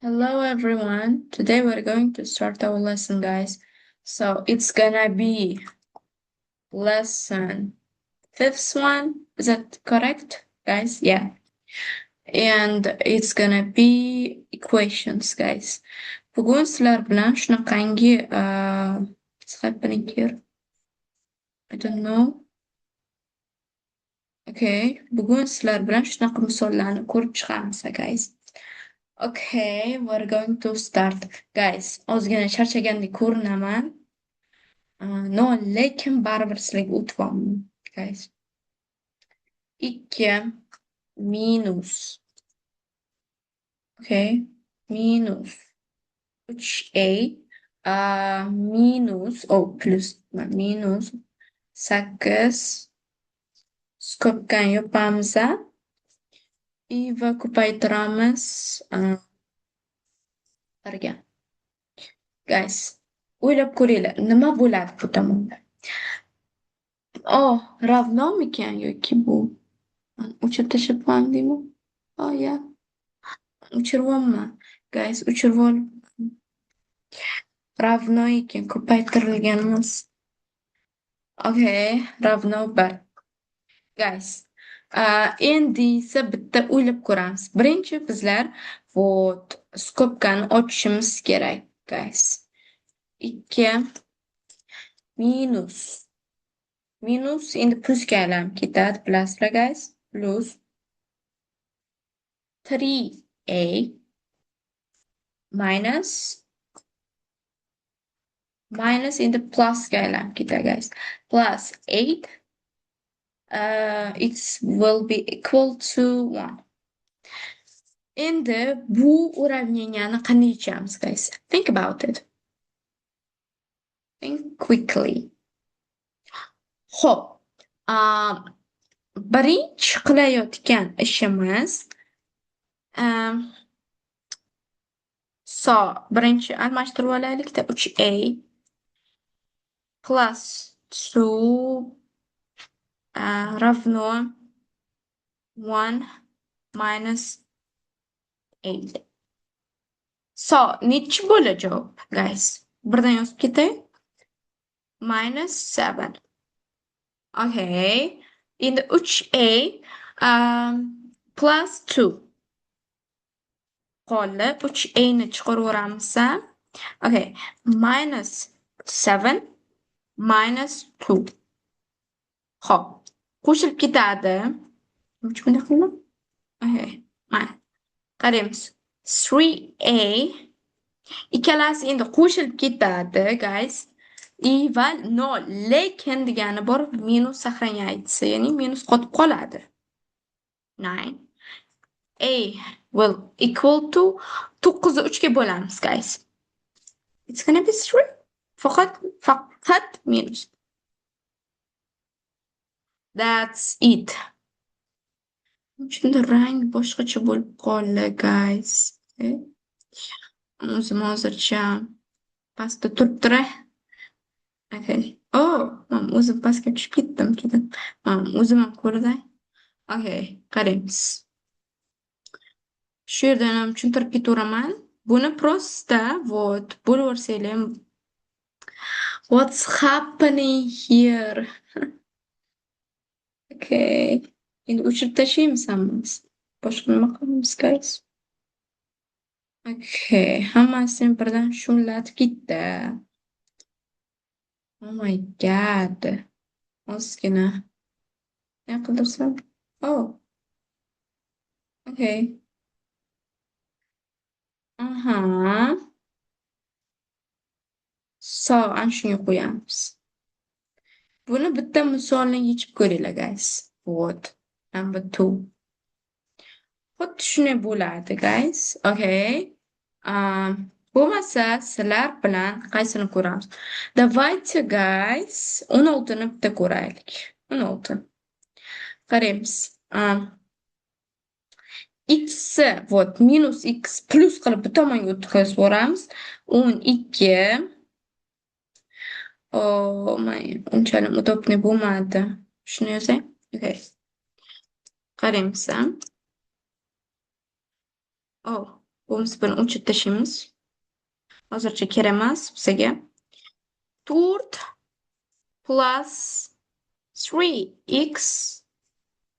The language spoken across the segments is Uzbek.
Hello everyone. Today we're going to start our lesson, guys. So it's gonna be lesson fifth one. Is that correct, guys? Yeah. And it's gonna be equations, guys. Bugun sizlar bilan shunaqangi what's happening here? I don't know. Okay. Bugun sizlar bilan shunaqa misollarni ko'rib chiqamiz, guys. Okay, we're going to start. Guys, ozgina charchagandek ko'rinaman. No, lekin baribir sizlarga o'tyapman, guys. 2 minus, okay, minus 3a minus, plus minus 8 skobkani yopamiz va ko'paytiramiz birga. Guys, o'ylab ko'ringlar, nima bo'ladi bu tomonda? Ravnomikan yoki bu? O'chirib tashlab qo'yamdimi? Ya. O'chiryapman. Guys, o'chirib ravno ekan, ko'paytirilgan emas. Okay, ravno 1. Guys, endi esa bitta o'ylab ko'ramiz. Birinchi bizlar skobkani ochishimiz kerak, guys. 2 minus endi plusga aylanib ketadi, bilasizlar, guys. Plus 3a minus endi plusga aylanib ketadi, guys. Plus 8 it will be equal to 1. Endi bu уравнениеni qanday yechamiz, guys? Think about it. Think quickly. Xo'p, birinchi qilayotgan ishimiz birinchi almashtirib olaylikda. 3a plus 2 равно 1 minus 8. Nechi bo'ladi javob, guys? Birdan yozib ketay. Minus 7. Okay. Endi 3a plus 2. Qoldi. 3a ni chiqaraveramiz. Okay. Minus 7 minus 2. Xo'p, qo'shilib ketadi. Bunday qildim. Okay. Qaraymiz. 3a ikkalasi endi qo'shilib ketadi, guys. Va 0, lekin degani bor, minus сохраняется, ya'ni minus qotib qoladi. 9 a will equal to 9 ni 3 ga bo'lamiz, guys. It's gonna be 3. Faqat minus. That's it. Shunda rang boshqacha bo'lib qoldi, guys. O'zim hozircha pastda turibdi. Okay. O'zim pastga tushib ketdim. O'zim ham ko'rday. Okay, qaraymiz. Shu yerdan ham tushuntirib ketaveraman. Buni prosta bo'laversanglar ham. What's happening here? Okay. Endi o'chirib tashlaymiz hammamiz. Boshqa nima qilamiz, guys? Okay, hammasini birdan shumlatib ketdi. Oh my god. Ozgina. Ne qildirsam? Okay. Ana shunga qo'yamiz. Buni bitta misolni yechib ko'ringlar, guys. Number 2. Xuddi shunday bo'ladi, guys. Okay. Bo'lmasa sizlar bilan qaysini ko'ramiz? Давайте, guys, 16 ni bitta ko'raylik. 16. Qaraymiz. X minus x plus qilib bu tomonga o'tkazib 12. Unchalik удобный bo'lmadi. Shuni yozay. Okay. Qaraymiz. Bo'lmasa buni o'chirib tashlaymiz. Hozircha kerak emas bizga. 4 plus 3x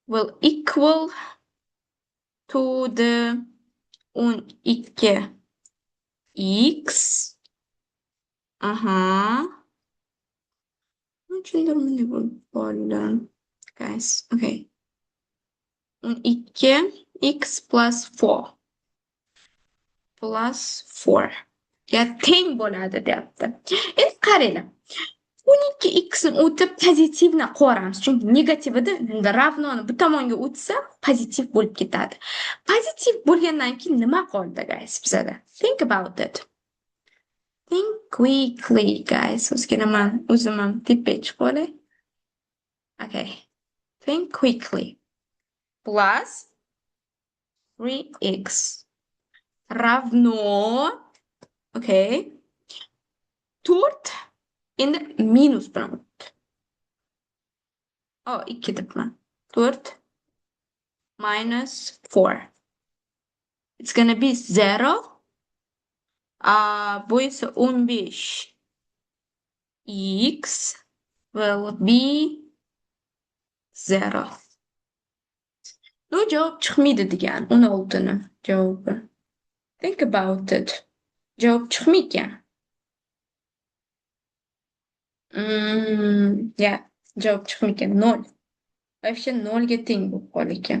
will equal to the 12 x. Aha. Tushuntirmadi bu bolalar. Guys, okay. 12 x plus 4 plus 4 ga teng bo'ladi deyapti. Endi qaranglar. 12x ni o'tib pozitivni qo'yamiz. Chunki negativida ravnoni bu tomonga o'tsa pozitiv bo'lib ketadi. Pozitiv bo'lgandan keyin nima qoldi guys bizada? Think about it. Think quickly guys. O'zim ham tepaga chiqib olay. Okay. Think quickly. Plus 3x равно, okay, 4 endi minus bilan o'tdi. 2 debman. 4 minus 4. It's gonna be 0. Bu esa 15. X will be 0. Bu javob chiqmaydi degan 16ni javobi. Think about it. Javob chiqmaygan. Javob chiqmaygan 0. Вообще 0 ga teng bo'lib qolgan ekan.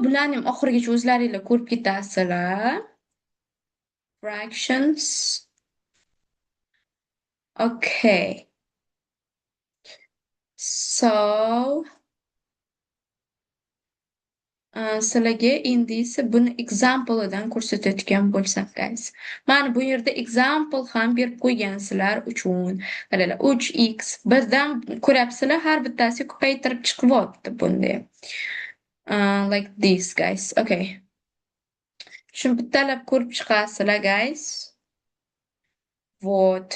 Bularni ham oxirigacha o'zlaringlar ko'rib ketasizlar. Fractions. Okay. So sizlarga endi esa buni example'idan ko'rsatayotgan bo'lsam guys. Mana bu yerda example ham berib qo'ygansizlar uchun. Qaranglar 3x birdan ko'ryapsizlar, har bittasi ko'paytirib chiqyapti bunday. Like this guys. Okay. Shuni bittalab ko'rib chiqasizlar guys. Вот.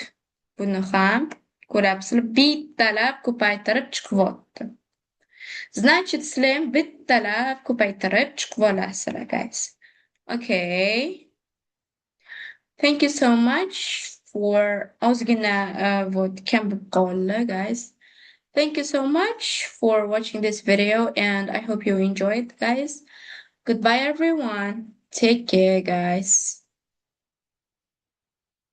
Buni ham ko'ryapsizlar, bittalab ko'paytirib chiqyapti. Значит, sizlar ham bittalab ko'paytirib chiqib olasizlar guys. Okay. Thank you so much for ozgina вот kam bo'lib qoldi guys. Thank you so much for watching this video and I hope you enjoyed guys. Goodbye everyone. Take care guys.